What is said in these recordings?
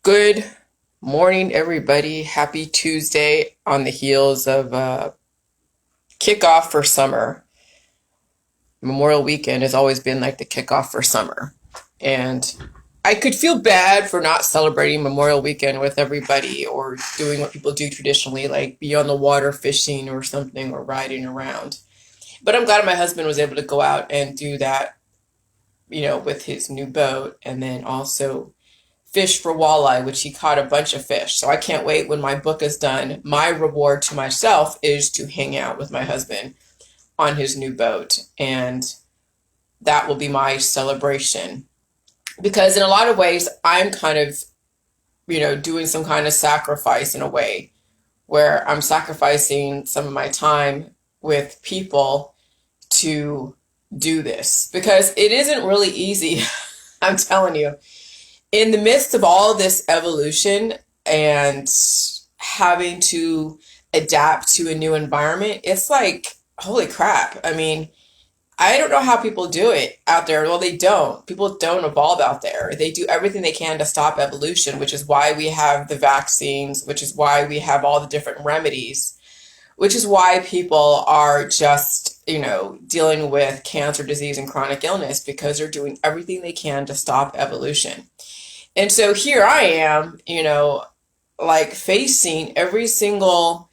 Good morning, everybody. Happy Tuesday on the heels of kickoff for summer. Memorial weekend has always been like the kickoff for summer. And I could feel bad for not celebrating Memorial weekend with everybody or doing what people do traditionally, like be on the water fishing or something or riding around. But I'm glad my husband was able to go out and do that, with his new boat and then also fish for walleye, which he caught a bunch of fish. So I can't wait when my book is done. My reward to myself is to hang out with my husband on his new boat. And that will be my celebration. Because in a lot of ways, I'm kind of, doing some kind of sacrifice in a way where I'm sacrificing some of my time with people to do this. Because it isn't really easy, I'm telling you in the midst of all this evolution and having to adapt to a new environment, it's like, holy crap. I mean, I don't know how people do it out there. Well, they don't. People don't evolve out there. They do everything they can to stop evolution, which is why we have the vaccines, which is why we have all the different remedies, which is why people are just, dealing with cancer, disease, and chronic illness because they're doing everything they can to stop evolution. And so here I am, like facing every single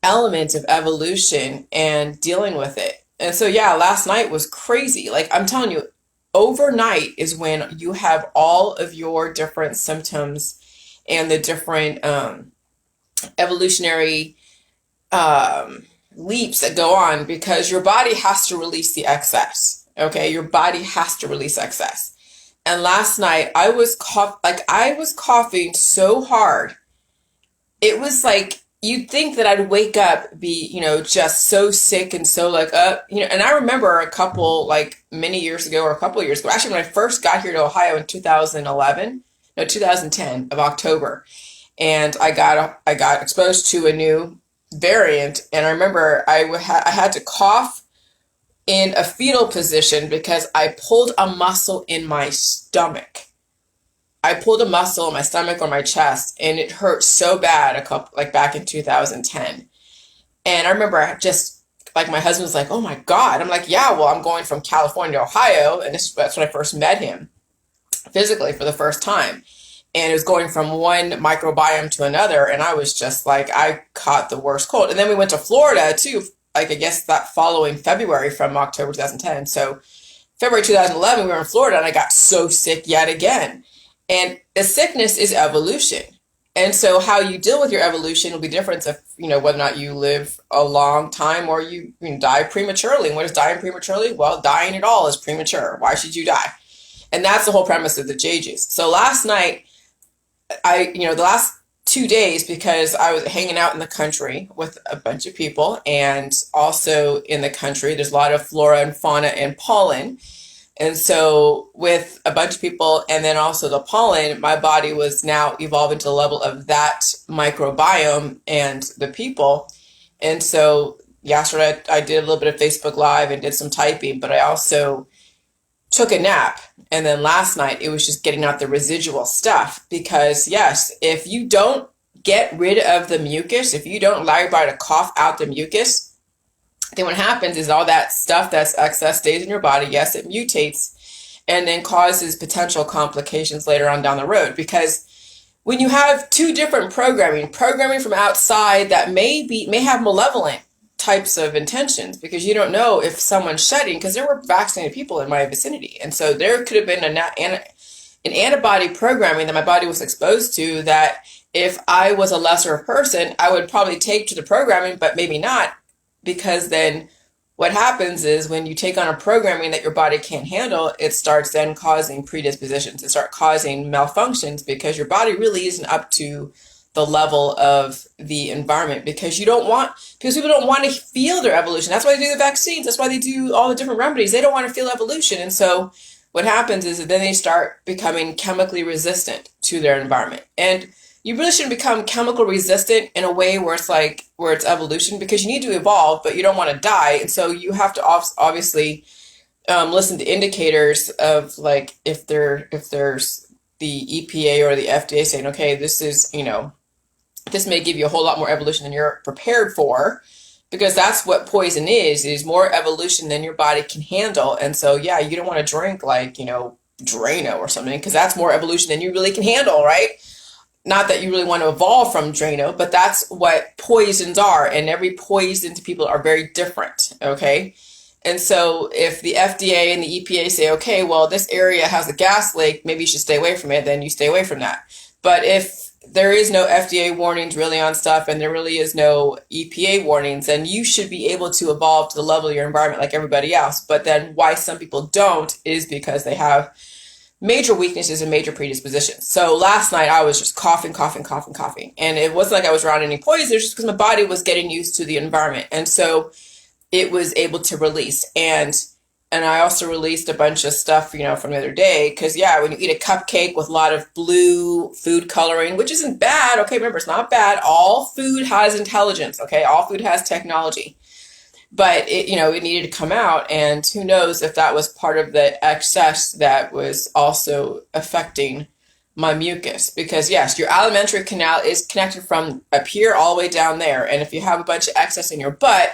element of evolution and dealing with it. And so, yeah, last night was crazy. Like, I'm telling you, overnight is when you have all of your different symptoms and the different evolutionary leaps that go on because your body has to release the excess. Okay, your body has to release excess. And last night I was coughing so hard. It was like you'd think that I'd wake up, be, just so sick and so like and I remember a couple like many years ago or a couple of years ago, actually when I first got here to Ohio in 2011, no, 2010 of October, and I got exposed to a new variant, and I remember I had to cough in a fetal position because I pulled a muscle in my stomach. I pulled a muscle in my stomach or my chest, and it hurt so bad like back in 2010. And I remember just like my husband was like, "Oh my God." I'm like, "Yeah, well, I'm going from California to Ohio." And that's when I first met him physically for the first time. And it was going from one microbiome to another. And I was just like, I caught the worst cold. And then we went to Florida too, like I guess that following February from October 2010. So February 2011, we were in Florida and I got so sick yet again. And the sickness is evolution. And so how you deal with your evolution will be different if, whether or not you live a long time or you die prematurely. And what is dying prematurely? Well, dying at all is premature. Why should you die? And that's the whole premise of the JJs. So last night, the last 2 days, because I was hanging out in the country with a bunch of people, and also in the country, there's a lot of flora and fauna and pollen. And so with a bunch of people and then also the pollen, my body was now evolving to the level of that microbiome and the people. And so yesterday I did a little bit of Facebook Live and did some typing, but I also took a nap. And then last night it was just getting out the residual stuff because yes, if you don't get rid of the mucus, if you don't allow your body to cough out the mucus, then what happens is all that stuff that's excess stays in your body. Yes, it mutates and then causes potential complications later on down the road. Because when you have two different programming from outside that may have malevolent types of intentions, because you don't know if someone's shedding, because there were vaccinated people in my vicinity. And so there could have been an antibody programming that my body was exposed to that if I was a lesser person, I would probably take to the programming, but maybe not. Because then what happens is when you take on a programming that your body can't handle, it starts then causing predispositions. It starts causing malfunctions because your body really isn't up to the level of the environment because people don't want to feel their evolution. That's why they do the vaccines. That's why they do all the different remedies. They don't want to feel evolution. And so what happens is that then they start becoming chemically resistant to their environment. And you really shouldn't become chemical resistant in a way where it's evolution, because you need to evolve, but you don't want to die. And so you have to obviously listen to indicators of like if there's the EPA or the FDA saying, okay, this is, this may give you a whole lot more evolution than you're prepared for, because that's what poison is more evolution than your body can handle. And so, yeah, you don't want to drink like, Drano or something, because that's more evolution than you really can handle, right? Not that you really want to evolve from Drano, but that's what poisons are. And every poison to people are very different, okay? And so if the FDA and the EPA say, okay, well, this area has a gas leak, maybe you should stay away from it, then you stay away from that. But if there is no FDA warnings really on stuff and there really is no EPA warnings, then you should be able to evolve to the level of your environment like everybody else. But then why some people don't is because they have major weaknesses and major predispositions. So last night I was just coughing. And it wasn't like I was around any poison, it's just because my body was getting used to the environment. And so it was able to release. And I also released a bunch of stuff, from the other day. Because, yeah, when you eat a cupcake with a lot of blue food coloring, which isn't bad. Okay, remember, it's not bad. All food has intelligence, okay? All food has technology. But it needed to come out, and who knows if that was part of the excess that was also affecting my mucus. Because yes, your alimentary canal is connected from up here all the way down there, and if you have a bunch of excess in your butt,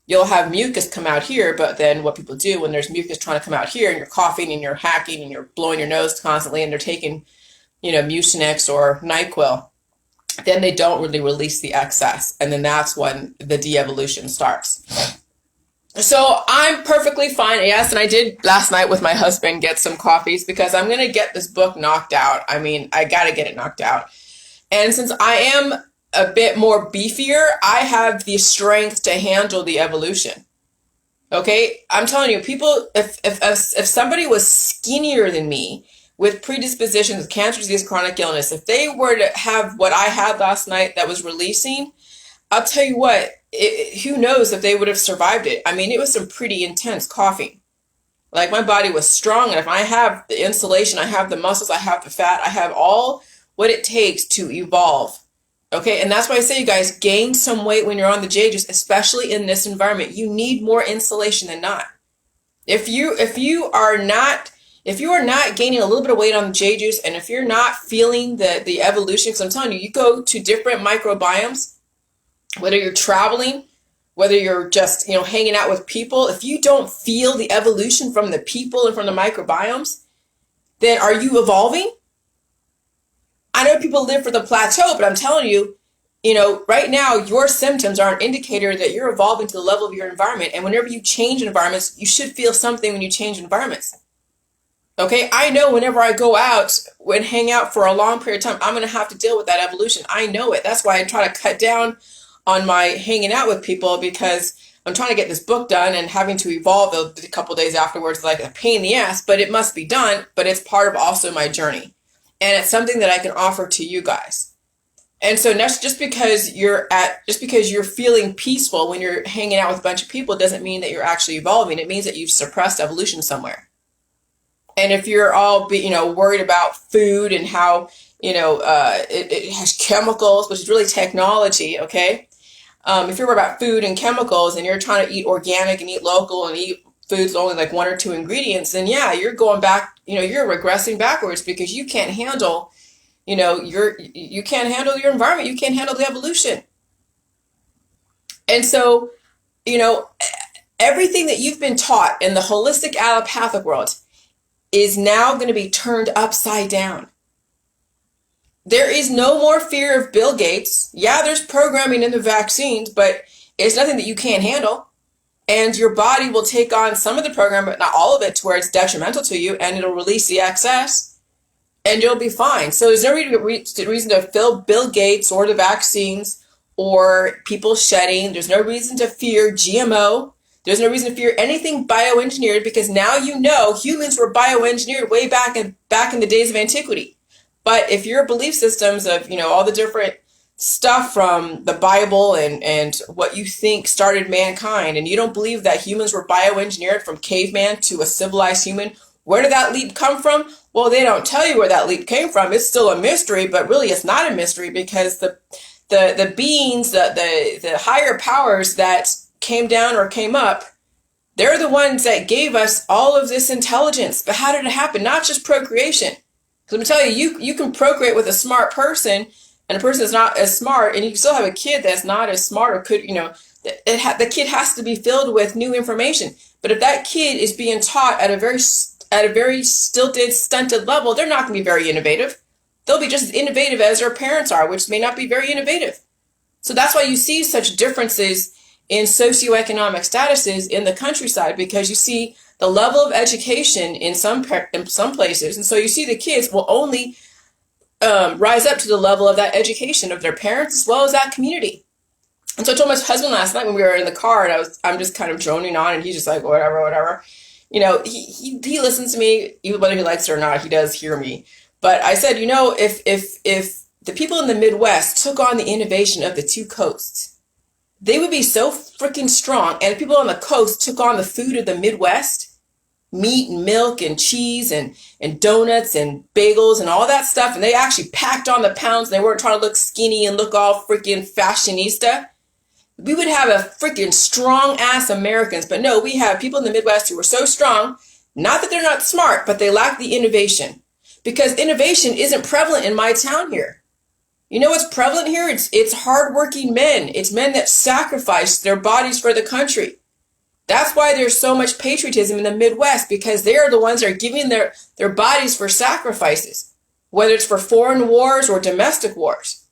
you'll have mucus come out here. But then what people do when there's mucus trying to come out here, and you're coughing and you're hacking and you're blowing your nose constantly, and they're taking, Mucinex or NyQuil, then they don't really release the excess, and then that's when the de-evolution starts. So I'm perfectly fine. Yes, and I did last night with my husband get some coffees because I'm going to get this book knocked out. I mean, I got to get it knocked out. And since I am a bit more beefier, I have the strength to handle the evolution. Okay? I'm telling you, people, if somebody was skinnier than me with predispositions, cancer, disease, chronic illness, if they were to have what I had last night that was releasing, I'll tell you what, who knows if they would have survived it. I mean, it was some pretty intense coughing. Like, my body was strong, and if I have the insulation, I have the muscles, I have the fat, I have all what it takes to evolve. Okay, and that's why I say, you guys, gain some weight when you're on the J juice, especially in this environment. You need more insulation than not. If you are not gaining a little bit of weight on the J juice, and if you're not feeling the evolution, because I'm telling you, you go to different microbiomes, whether you're traveling, whether you're just, hanging out with people, if you don't feel the evolution from the people and from the microbiomes, then are you evolving? I know people live for the plateau, but I'm telling you, right now, your symptoms are an indicator that you're evolving to the level of your environment. And whenever you change environments, you should feel something when you change environments. Okay, I know whenever I go out and hang out for a long period of time, I'm going to have to deal with that evolution. I know it. That's why I try to cut down on my hanging out with people, because I'm trying to get this book done, and having to evolve a couple days afterwards is like a pain in the ass, but it must be done. But it's part of also my journey. And it's something that I can offer to you guys. And so just because you're feeling peaceful when you're hanging out with a bunch of people doesn't mean that you're actually evolving. It means that you've suppressed evolution somewhere. And if you're all worried about food and how it has chemicals, which is really technology, okay? If you're worried about food and chemicals and you're trying to eat organic and eat local and eat foods only like 1 or 2 ingredients, then yeah, you're going back, you're regressing backwards, because you can't handle, you can't handle your environment. You can't handle the evolution. And so, everything that you've been taught in the holistic allopathic world is now going to be turned upside down. There is no more fear of Bill Gates. Yeah, there's programming in the vaccines, but it's nothing that you can't handle. And your body will take on some of the program, but not all of it, to where it's detrimental to you, and it'll release the excess, and you'll be fine. So there's no reason to feel Bill Gates or the vaccines or people shedding. There's no reason to fear GMO. There's no reason to fear anything bioengineered, because now humans were bioengineered way back in the days of antiquity. But if your belief systems of, all the different stuff from the Bible and what you think started mankind, and you don't believe that humans were bioengineered from caveman to a civilized human, where did that leap come from? Well, they don't tell you where that leap came from. It's still a mystery, but really it's not a mystery, because the beings, the higher powers that came down or came up, they're the ones that gave us all of this intelligence. But how did it happen? Not just procreation. Because I'm telling you, you can procreate with a smart person, and a person that's not as smart, and you can still have a kid that's not as smart, or could, the kid has to be filled with new information. But if that kid is being taught at a very stilted, stunted level, they're not going to be very innovative. They'll be just as innovative as their parents are, which may not be very innovative. So that's why you see such differences in socioeconomic statuses in the countryside, because you see the level of education in some places, and so you see the kids will only rise up to the level of that education of their parents as well as that community. And so I told my husband last night when we were in the car, and I'm just kind of droning on, and he's just like, whatever, whatever. He listens to me, even whether he likes it or not. He does hear me. But I said, if the people in the Midwest took on the innovation of the two coasts, they would be so freaking strong. And if people on the coast took on the food of the Midwest, meat and milk and cheese and donuts and bagels and all that stuff, and they actually packed on the pounds, and they weren't trying to look skinny and look all freaking fashionista, we would have a freaking strong ass Americans. But no, we have people in the Midwest who are so strong, not that they're not smart, but they lack the innovation. Because innovation isn't prevalent in my town here. You know what's prevalent here? It's hardworking men. It's men that sacrifice their bodies for the country. That's why there's so much patriotism in the Midwest, because they are the ones that are giving their bodies for sacrifices, whether it's for foreign wars or domestic wars.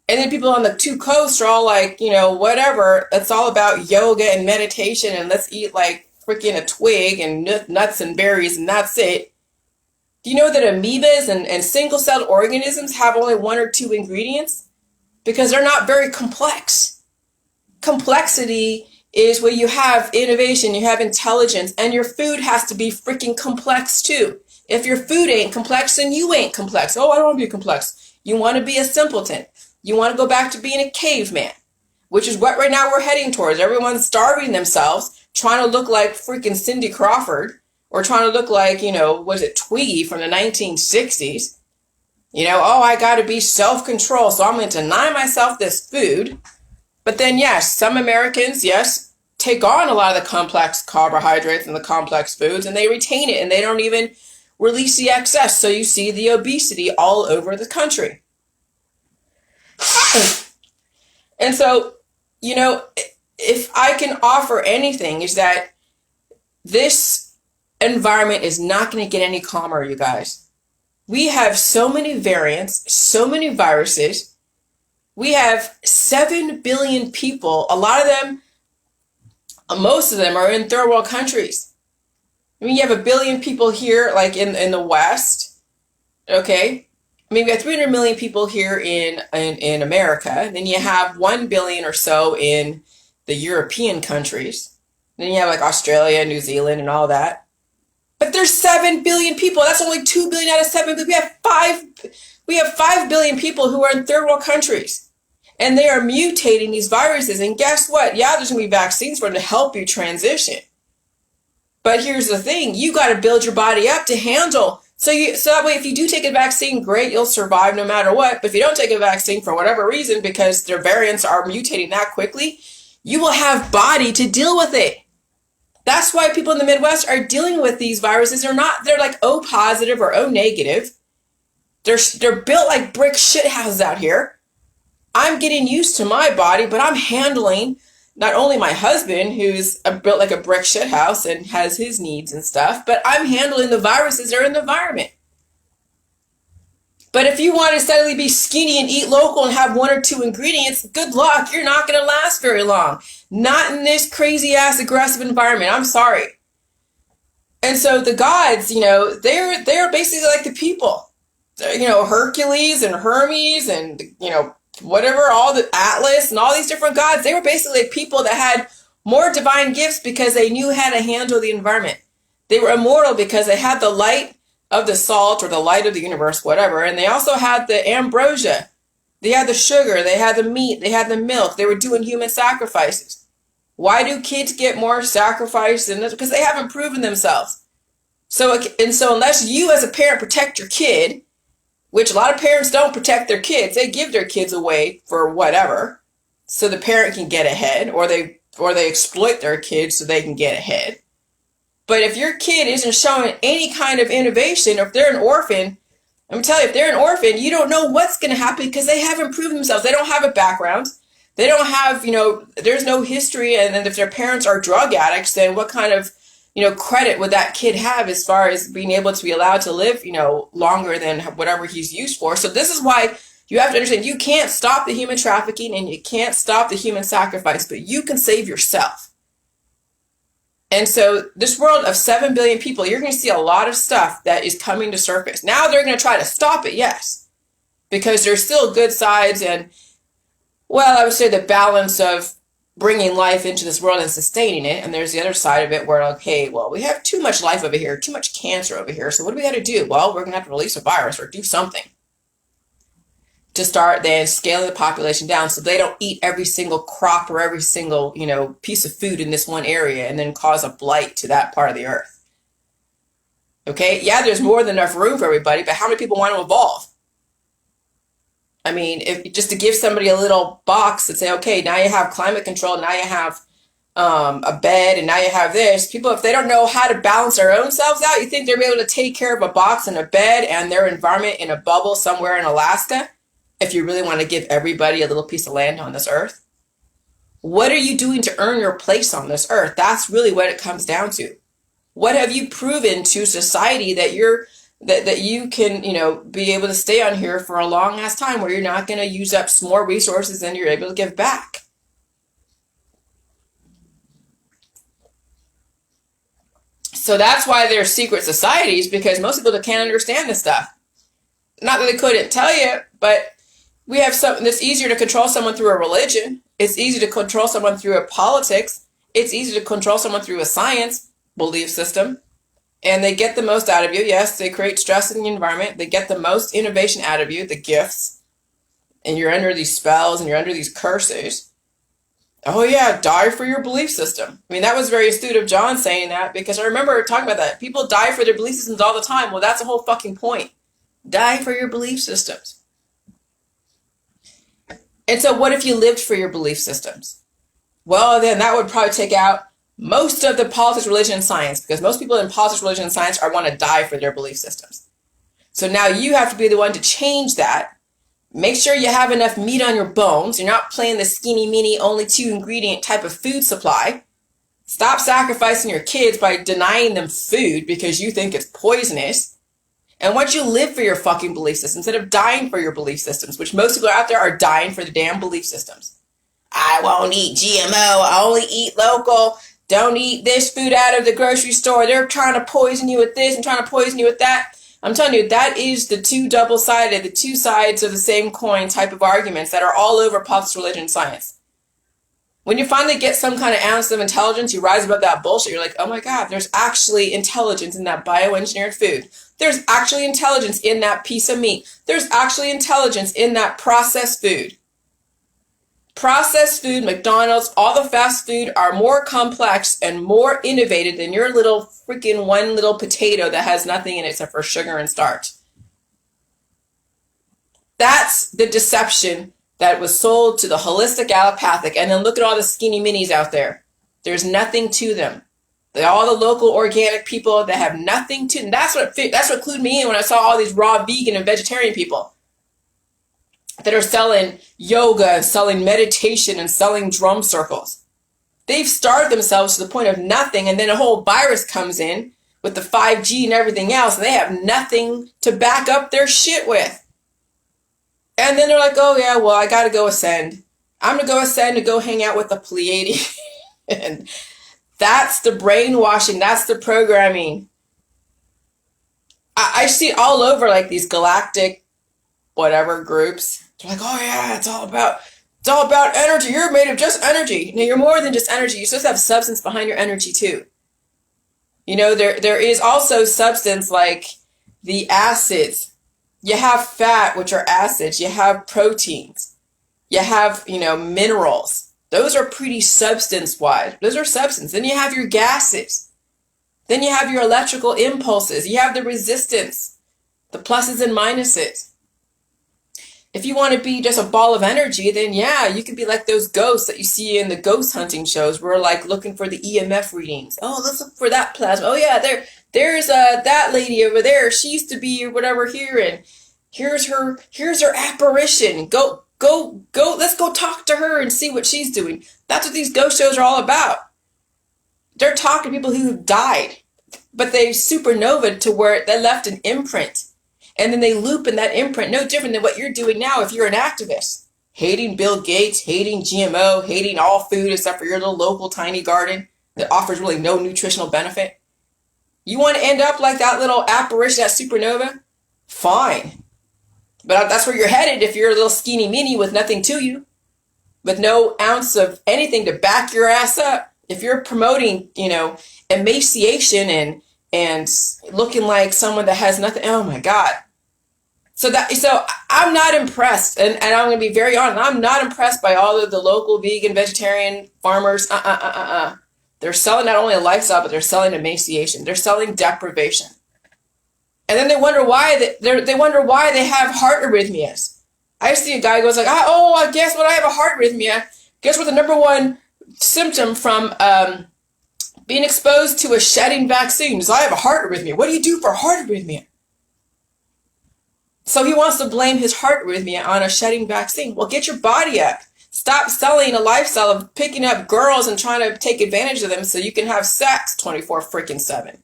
And then people on the two coasts are all like, whatever. It's all about yoga and meditation, and let's eat like freaking a twig and nuts and berries, and that's it. Do you know that amoebas and single-celled organisms have only one or two ingredients? Because they're not very complex. Complexity is where you have innovation, you have intelligence, and your food has to be freaking complex too. If your food ain't complex, then you ain't complex. Oh, I don't want to be complex. You want to be a simpleton. You want to go back to being a caveman, which is what right now we're heading towards. Everyone's starving themselves, trying to look like freaking Cindy Crawford, or trying to look like, was it Twiggy from the 1960s? I got to be self-control, so I'm going to deny myself this food. But then, yes, some Americans, take on a lot of the complex carbohydrates and the complex foods, and they retain it, and they don't even release the excess. So you see the obesity all over the country. And so, if I can offer anything, is that this environment is not going to get any calmer, you guys. We have so many variants, so many viruses. We have 7 billion people. A lot of them, most of them are in third world countries. I mean, you have 1 billion people here, like in the West. Okay. I mean, we have 300 million people here in America. Then you have 1 billion or so in the European countries. Then you have like Australia, New Zealand, and all that. But there's 7 billion people. That's only 2 billion out of 7 billion. We have 5 billion people who are in third world countries. And they are mutating these viruses. And guess what? Yeah, there's going to be vaccines for them to help you transition. But here's the thing. You got to build your body up to handle. So that way, if you do take a vaccine, great, you'll survive no matter what. But if you don't take a vaccine for whatever reason, because their variants are mutating that quickly, you will have body to deal with it. That's why people in the Midwest are dealing with these viruses. They're like O positive or O negative. They're built like brick shithouses out here. I'm getting used to my body, but I'm handling not only my husband, who's built like a brick shithouse and has his needs and stuff, but I'm handling the viruses that are in the environment. But if you want to steadily be skinny and eat local and have 1 or 2 ingredients, good luck. You're not going to last very long. Not in this crazy ass aggressive environment. I'm sorry. And so the gods, they're basically like the people. Hercules and Hermes and, whatever, all the Atlas and all these different gods, they were basically like people that had more divine gifts because they knew how to handle the environment. They were immortal because they had the light of the salt or the light of the universe, whatever. And they also had the ambrosia. They had the sugar. They had the meat. They had the milk. They were doing human sacrifices. Why do kids get more sacrifice than this? Because they haven't proven themselves. So unless you as a parent protect your kid, which a lot of parents don't protect their kids, they give their kids away for whatever, so the parent can get ahead, or they exploit their kids so they can get ahead. But if your kid isn't showing any kind of innovation, or if they're an orphan, I'm telling you, if they're an orphan, you don't know what's going to happen because they haven't proven themselves. They don't have a background. They don't have, there's no history. And then if their parents are drug addicts, then what kind of, credit would that kid have as far as being able to be allowed to live, longer than whatever he's used for? So this is why you have to understand you can't stop the human trafficking and you can't stop the human sacrifice, but you can save yourself. And so this world of 7 billion people, you're going to see a lot of stuff that is coming to surface. Now they're going to try to stop it, yes, because there's still good sides and, well, I would say the balance of bringing life into this world and sustaining it. And there's the other side of it where, okay, well, we have too much life over here, too much cancer over here. So what do we got to do? Well, we're going to have to release a virus or do something to start then scaling the population down so they don't eat every single crop or every single, piece of food in this one area and then cause a blight to that part of the earth. Okay, yeah, there's more than enough room for everybody, but how many people want to evolve? I mean, if just to give somebody a little box and say, okay, now you have climate control, now you have a bed, and now you have this. People, if they don't know how to balance their own selves out, you think they're able to take care of a box and a bed and their environment in a bubble somewhere in Alaska? If you really want to give everybody a little piece of land on this earth? What are you doing to earn your place on this earth? That's really what it comes down to. What have you proven to society that that you can, be able to stay on here for a long ass time where you're not going to use up some more resources than you're able to give back? So that's why there's secret societies, because most people can't understand this stuff. Not that they couldn't tell you, but we have something that's easier to control someone through a religion. It's easy to control someone through a politics. It's easy to control someone through a science belief system. And they get the most out of you. Yes, they create stress in the environment. They get the most innovation out of you, the gifts. And you're under these spells and you're under these curses. Oh yeah, die for your belief system. I mean, that was very astute of John saying that, because I remember talking about that. People die for their belief systems all the time. Well, that's the whole fucking point. Die for your belief systems. And so what if you lived for your belief systems? Well, then that would probably take out most of the politics, religion, and science, because most people in politics, religion, and science want to die for their belief systems. So now you have to be the one to change that. Make sure you have enough meat on your bones. You're not playing the skinny mini, only 2 ingredient type of food supply. Stop sacrificing your kids by denying them food because you think it's poisonous. And once you live for your fucking belief systems, instead of dying for your belief systems, which most people out there are dying for the damn belief systems. I won't eat GMO. I only eat local. Don't eat this food out of the grocery store. They're trying to poison you with this and trying to poison you with that. I'm telling you, that is the two double-sided, the two sides of the same coin type of arguments that are all over politics, religion, and science. When you finally get some kind of ounce of intelligence, you rise above that bullshit. You're like, oh my God, there's actually intelligence in that bioengineered food. There's actually intelligence in that piece of meat. There's actually intelligence in that processed food. Processed food, McDonald's, all the fast food are more complex and more innovative than your little freaking one little potato that has nothing in it except for sugar and starch. That's the deception that was sold to the holistic allopathic. And then look at all the skinny minis out there. There's nothing to them. They're all the local organic people that have nothing to them. That's what clued me in when I saw all these raw vegan and vegetarian people that are selling yoga and selling meditation and selling drum circles. They've starved themselves to the point of nothing, and then a whole virus comes in with the 5G and everything else, and they have nothing to back up their shit with. And then they're like, oh yeah, well, I gotta go ascend. I'm gonna go ascend to go hang out with the Pleiadians. And that's the brainwashing, that's the programming. I see it all over, like these galactic whatever groups. They're like, oh yeah, it's all about energy. You're made of just energy. No, you're more than just energy. You're supposed to have substance behind your energy too. There is also substance like the acids. You have fat, which are acids. You have proteins. You have, minerals. Those are pretty substance-wise. Those are substance. Then you have your gases. Then you have your electrical impulses. You have the resistance, the pluses and minuses. If you want to be just a ball of energy, then yeah, you can be like those ghosts that you see in the ghost hunting shows. We're like looking for the EMF readings. Oh, let's look for that plasma. Oh yeah, there's that lady over there. She used to be whatever here, and Here's her apparition. Go, let's go talk to her and see what she's doing. That's what these ghost shows are all about. They're talking to people who died, but they supernova to where they left an imprint. And then they loop in that imprint, no different than what you're doing now if you're an activist. Hating Bill Gates, hating GMO, hating all food except for your little local tiny garden that offers really no nutritional benefit. You want to end up like that little apparition, that supernova? Fine. But that's where you're headed if you're a little skinny mini with nothing to you, with no ounce of anything to back your ass up. If you're promoting, emaciation and looking like someone that has nothing, oh my God. So I'm not impressed, and I'm going to be very honest. I'm not impressed by all of the local vegan, vegetarian farmers. They're selling not only a lifestyle, but they're selling emaciation. They're selling deprivation, and then they wonder why they have heart arrhythmias. I see a guy who goes like, I guess what I have a heart arrhythmia. Guess what the number one symptom from being exposed to a shedding vaccine is I have a heart arrhythmia. What do you do for a heart arrhythmia? So he wants to blame his heart arrhythmia on a shedding vaccine. Well, get your body up. Stop selling a lifestyle of picking up girls and trying to take advantage of them so you can have sex 24/7.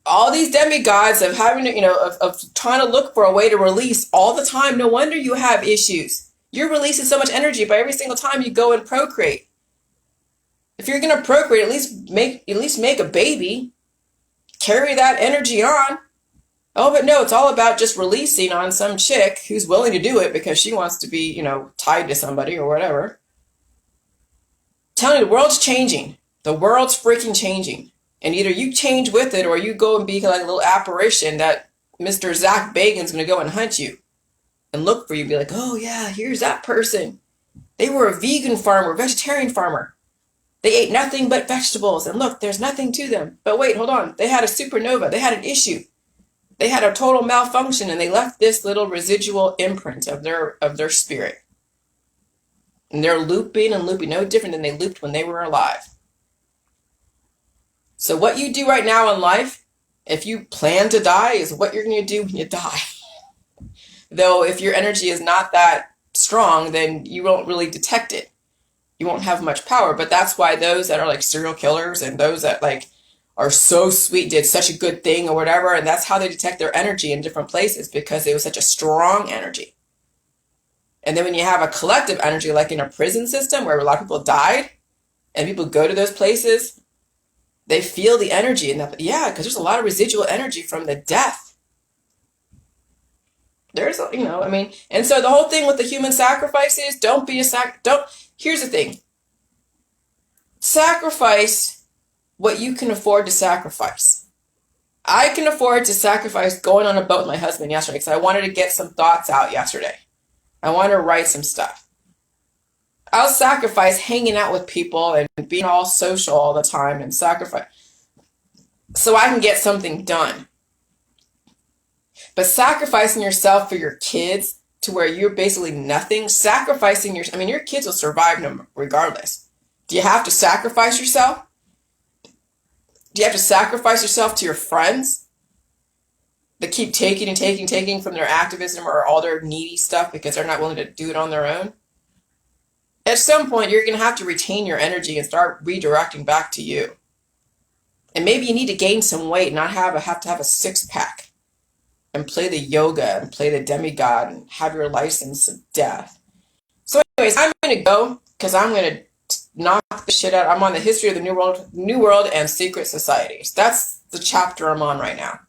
All these demigods of having to, of trying to look for a way to release all the time. No wonder you have issues. You're releasing so much energy by every single time you go and procreate. If you're going to procreate, at least make a baby. Carry that energy on. Oh, but no, it's all about just releasing on some chick who's willing to do it because she wants to be, tied to somebody or whatever. I'm telling you, the world's changing. The world's freaking changing. And either you change with it or you go and be like a little apparition that Mr. Zach Bagan's going to go and hunt you and look for you and be like, oh yeah, here's that person. They were a vegan farmer, vegetarian farmer. They ate nothing but vegetables. And look, there's nothing to them. But wait, hold on. They had a supernova. They had an issue. They had a total malfunction and they left this little residual imprint of their spirit. And they're looping and looping, no different than they looped when they were alive. So what you do right now in life, if you plan to die, is what you're going to do when you die. Though if your energy is not that strong, then you won't really detect it. You won't have much power. But that's why those that are like serial killers and those that like are so sweet, did such a good thing or whatever, and that's how they detect their energy in different places because it was such a strong energy. And then when you have a collective energy, like in a prison system where a lot of people died and people go to those places, they feel the energy in that. Yeah, because there's a lot of residual energy from the death. There's, and so the whole thing with the human sacrifice is here's the thing. Sacrifice what you can afford to sacrifice. I can afford to sacrifice going on a boat with my husband yesterday because I wanted to get some thoughts out yesterday. I wanted to write some stuff. I'll sacrifice hanging out with people and being all social all the time and sacrifice so I can get something done. But sacrificing yourself for your kids to where you're basically nothing, your kids will survive regardless. Do you have to sacrifice yourself? Do you have to sacrifice yourself to your friends that keep taking and taking from their activism or all their needy stuff because they're not willing to do it on their own? At some point, you're going to have to retain your energy and start redirecting back to you. And maybe you need to gain some weight, not have to have a six-pack and play the yoga and play the demigod and have your license of death. So anyways, I'm going to go because I'm going to knock the shit out. I'm on the history of the New World and secret societies. That's the chapter I'm on right now.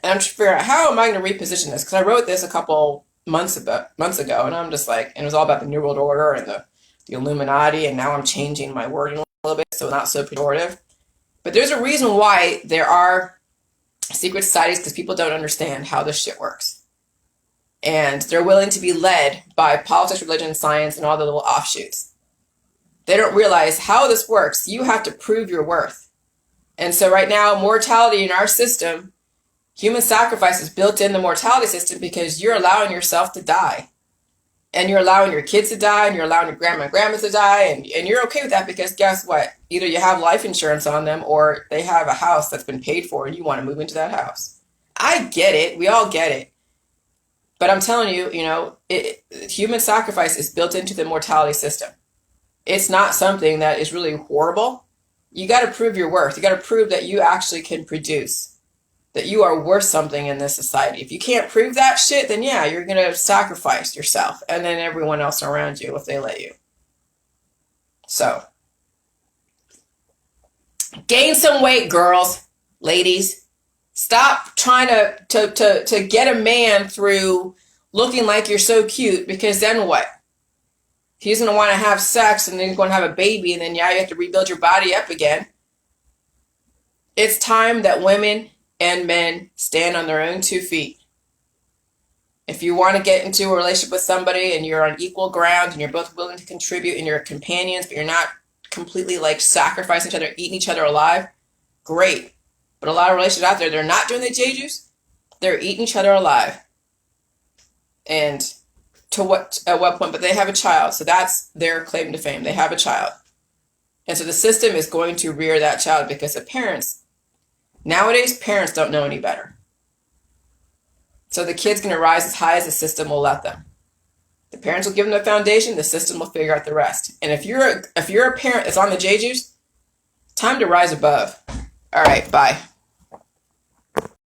And I'm trying to figure out how am I going to reposition this? Because I wrote this a couple months ago, and I'm just like, and it was all about the New World Order and the Illuminati, and now I'm changing my wording a little bit so it's not so pejorative. But there's a reason why there are secret societies, because people don't understand how this shit works. And they're willing to be led by politics, religion, science, and all the little offshoots. They don't realize how this works. You have to prove your worth. And so right now, mortality in our system, human sacrifice is built in the mortality system because you're allowing yourself to die. And you're allowing your kids to die, and you're allowing your grandma and grandmas to die, and you're okay with that because guess what? Either you have life insurance on them or they have a house that's been paid for and you want to move into that house. I get it. We all get it. But I'm telling you, human sacrifice is built into the mortality system. It's not something that is really horrible. You got to prove your worth. You got to prove that you actually can produce, that you are worth something in this society. If you can't prove that shit, then yeah, you're going to sacrifice yourself and then everyone else around you if they let you. So, gain some weight, girls, ladies. Stop trying to get a man through looking like you're so cute, because then what? He's going to want to have sex and then he's going to have a baby, and then yeah, you have to rebuild your body up again. It's time that women and men stand on their own 2 feet. If you want to get into a relationship with somebody and you're on equal ground and you're both willing to contribute and you're companions, but you're not completely like sacrificing each other, eating each other alive, great. But a lot of relationships out there, they're not doing the Jeju's. They're eating each other alive. And at what point? But they have a child, so that's their claim to fame. They have a child. And so the system is going to rear that child because the parents, nowadays, parents don't know any better. So the kid's going to rise as high as the system will let them. The parents will give them the foundation, the system will figure out the rest. And if you're a parent that's on the Jeju's, time to rise above. All right, bye.